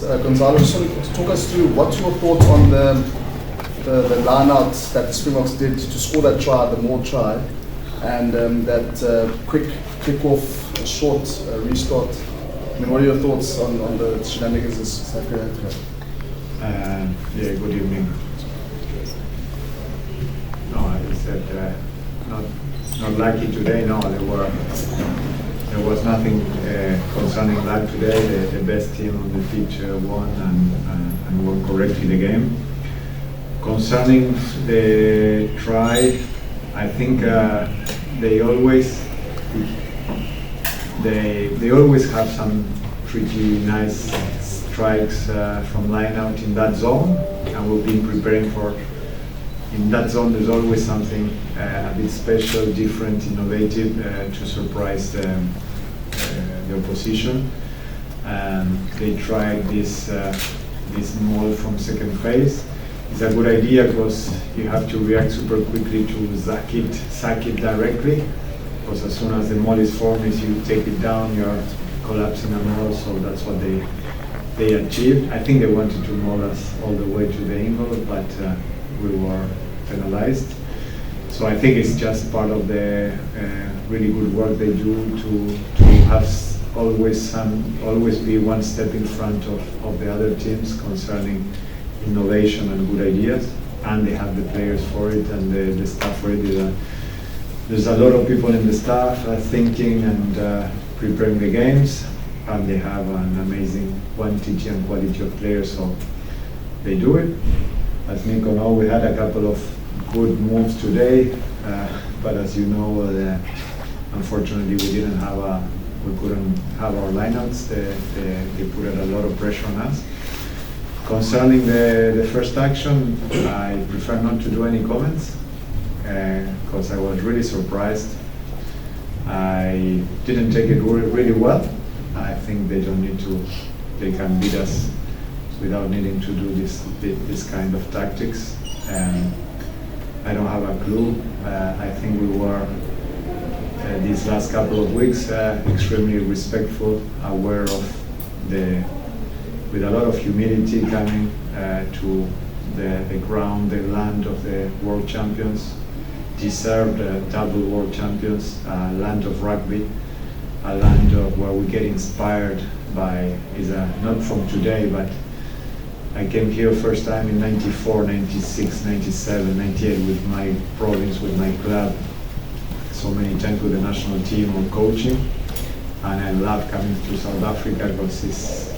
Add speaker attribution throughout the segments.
Speaker 1: Gonzalo, just want to talk us through what's your thoughts on the line-outs that the Springboks did to score that try, the more try, and that quick kick-off, short restart. I mean, what are your thoughts on the shenanigans in South Africa?
Speaker 2: Yeah, good evening. No, as I said, not lucky today. No, there was nothing concerning luck today. The best team on the pitch won and won correctly the game. Concerning the try, I think they always have some pretty nice strikes from line out in that zone, and we'll be preparing for. In that zone, there's always something a bit special, different, innovative to surprise the opposition. They tried this mall from second phase. It's a good idea because you have to react super quickly to sack it directly. Because as soon as the mall is formed, if you take it down, you're collapsing a mall. So that's what they achieved. I think they wanted to maul us all the way to the angle, but we were penalized. So I think it's just part of the really good work they do to have always be one step in front of the other teams concerning innovation and good ideas, and they have the players for it and the staff for it. There's a lot of people in the staff thinking and preparing the games, and they have an amazing quantity and quality of players, so they do it. As Nico knows, we had a couple of good moves today, but as you know, unfortunately we couldn't have our lineouts. They put a lot of pressure on us. Concerning the first action, I prefer not to do any comments because I was really surprised. I didn't take it really well. I think they don't need to. They can beat us without needing to do this kind of tactics. I don't have a clue. I think we were these last couple of weeks extremely respectful, aware of with a lot of humility coming to the ground, the land of the world champions, deserved double world champions, land of rugby, a land of where we get inspired by, not from today, but I came here first time in 94, 96, 97, 98 with my province, with my club, so many times with the national team on coaching, and I love coming to South Africa because it's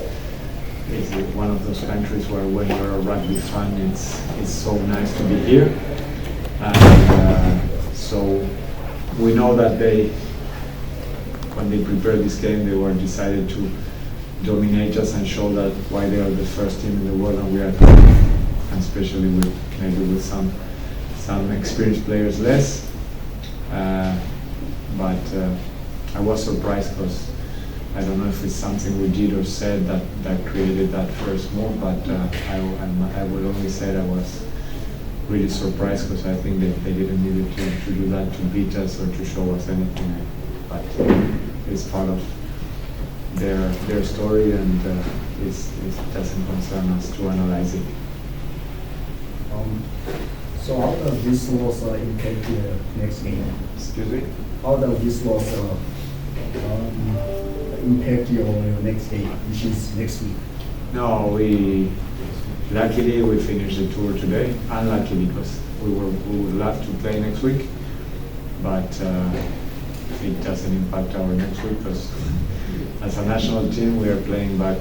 Speaker 2: one of those countries where when you're a rugby fan, it's so nice to be here. And so we know that when they prepared this game, they were decided to dominate us and show that why they are the first team in the world and we are not, and especially with some experienced players less. But I was surprised because I don't know if it's something we did or said that created that first move, but I would only say I was really surprised because I think that they didn't need to do that to beat us or to show us anything. But it's part of their story, and it doesn't concern us to analyze it.
Speaker 3: So how does this loss impact the next game?
Speaker 2: Excuse me?
Speaker 3: How does this loss impact your next game, which is next week?
Speaker 2: No, luckily we finished the tour today. Unluckily because we would love to play next week, but it doesn't impact our next week because as a national team we are playing back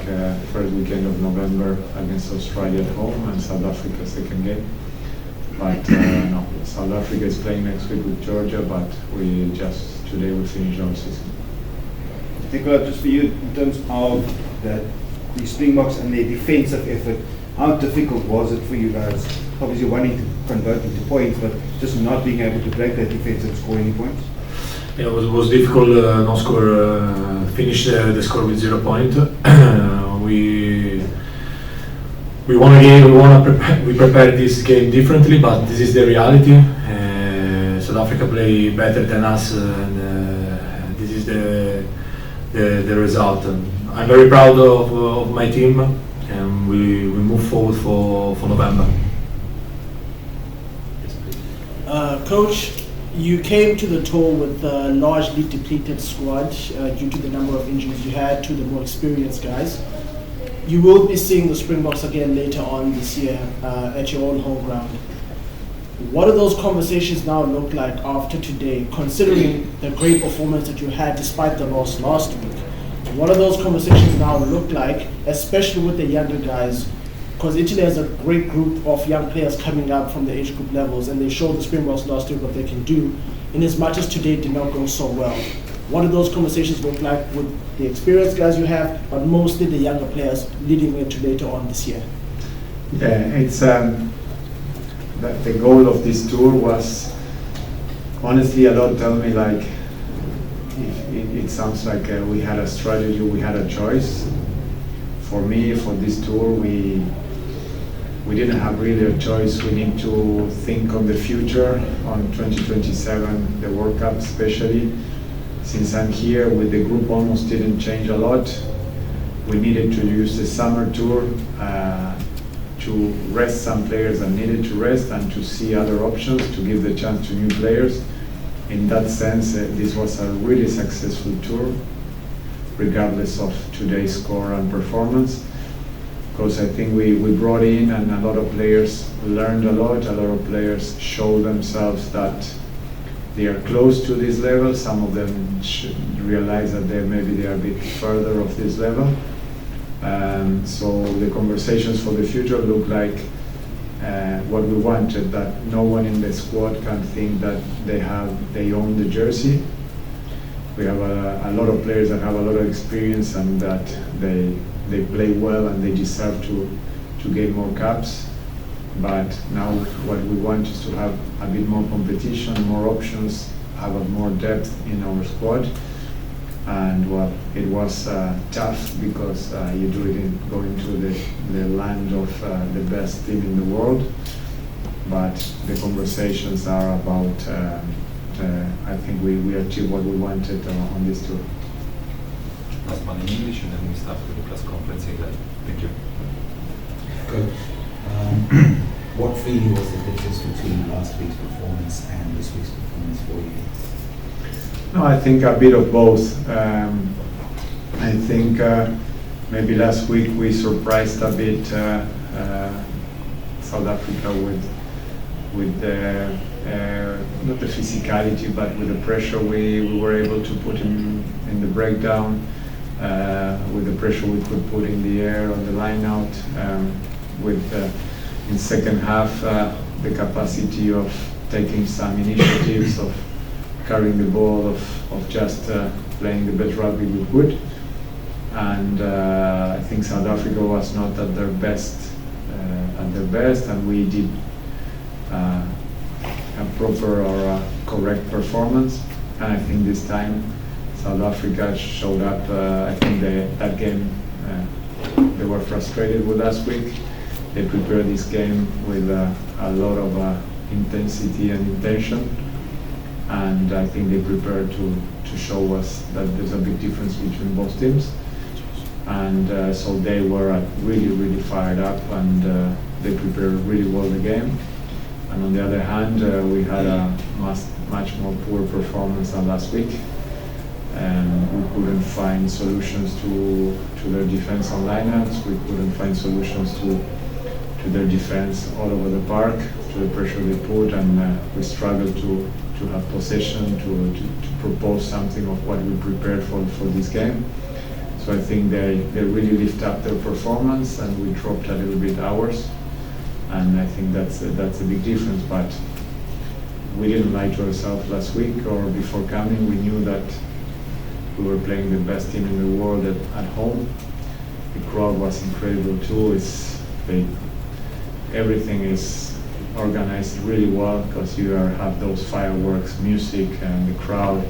Speaker 2: first weekend of November against Australia at home and South Africa second game. But no, South Africa is playing next week with Georgia, but today we finished our season.
Speaker 4: Nicola, just for you, in terms of the Springboks and their defensive effort, how difficult was it for you guys? Obviously wanting to convert into points, but just not being able to break that defense and score any points?
Speaker 5: Yeah, it was difficult. No score. Finish the score with 0 point. We won a game. We prepared this game differently, but this is the reality. South Africa play better than us, and this is the result. I'm very proud of my team. and we move forward for November.
Speaker 6: Coach, you came to the tour with a largely depleted squad due to the number of injuries you had to the more experienced guys. You will be seeing the Springboks again later on this year at your own home ground. What do those conversations now look like after today, considering the great performance that you had despite the loss last week? What do those conversations now look like, especially with the younger guys? Because Italy has a great group of young players coming up from the age group levels, and they showed the Springboks last week what they can do, in as much as today did not go so well. What do those conversations look like with the experienced guys you have, but mostly the younger players leading into later on this year?
Speaker 2: Yeah, it's the goal of this tour was, honestly, a lot tell me like, it sounds like we had a strategy, we had a choice. For me, for this tour, we didn't have really a choice. We need to think on the future, on 2027, the World Cup especially. Since I'm here with the group, almost didn't change a lot. We needed to use the summer tour to rest some players that needed to rest and to see other options, to give the chance to new players. In that sense, this was a really successful tour, regardless of today's score and performance. Because I think we brought in, and a lot of players learned a lot of players showed themselves that they are close to this level. Some of them realize that maybe they are a bit further off this level. So the conversations for the future look like what we wanted, that no one in the squad can think that they own the jersey. We have a lot of players that have a lot of experience and that they play well and they deserve to gain more caps. But now what we want is to have a bit more competition, more options, have a more depth in our squad. And well, it was tough because you do it going to the land of the best team in the world. But the conversations are about, I think we achieved what we wanted on this tour.
Speaker 7: Last one in English, and then we start with the press conference again. Thank you.
Speaker 8: Good. What for you was the difference between last week's performance and this week's performance for you?
Speaker 2: No, I think a bit of both. I think maybe last week we surprised a bit South Africa with not the physicality, but with the pressure we were able to put in the breakdown, with the pressure we could put in the air on the line out, in second half the capacity of taking some initiatives, of carrying the ball, of just playing the best rugby we could. And I think South Africa was not at their best, and we did a proper or correct performance. And I think this time South Africa showed up. I think that game they were frustrated with last week. They prepared this game with a lot of intensity and intention, and I think they prepared to show us that there's a big difference between both teams. And so they were really fired up, and they prepared really well the game. And on the other hand, we had a much more poor performance than last week, and we couldn't find solutions to their defense on lineouts. We couldn't find solutions to their defense all over the park, to the pressure they put, and we struggled to have possession, to propose something of what we prepared for this game. So I think they really lift up their performance, and we dropped a little bit ours. And I think that's a big difference. But we didn't lie to ourselves last week or before coming. We knew that we were playing the best team in the world at home. The crowd was incredible too. Everything is organized really well, because you have those fireworks, music, and the crowd.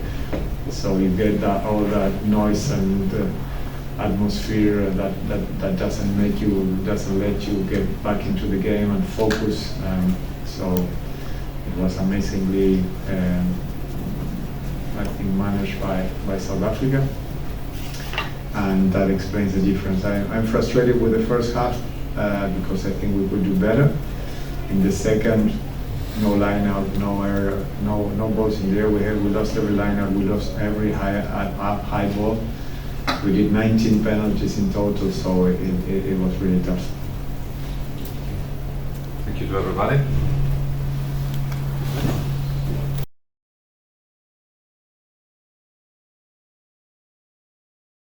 Speaker 2: So you get all that noise and atmosphere that doesn't let you get back into the game and focus. So it was amazingly, I think, managed by South Africa, and that explains the difference. I'm frustrated with the first half. because I think we could do better. In the second, no line out, no error, no balls in there. We lost every line out, we lost every high ball. We did 19 penalties in total, so it was really tough.
Speaker 7: Thank you to everybody.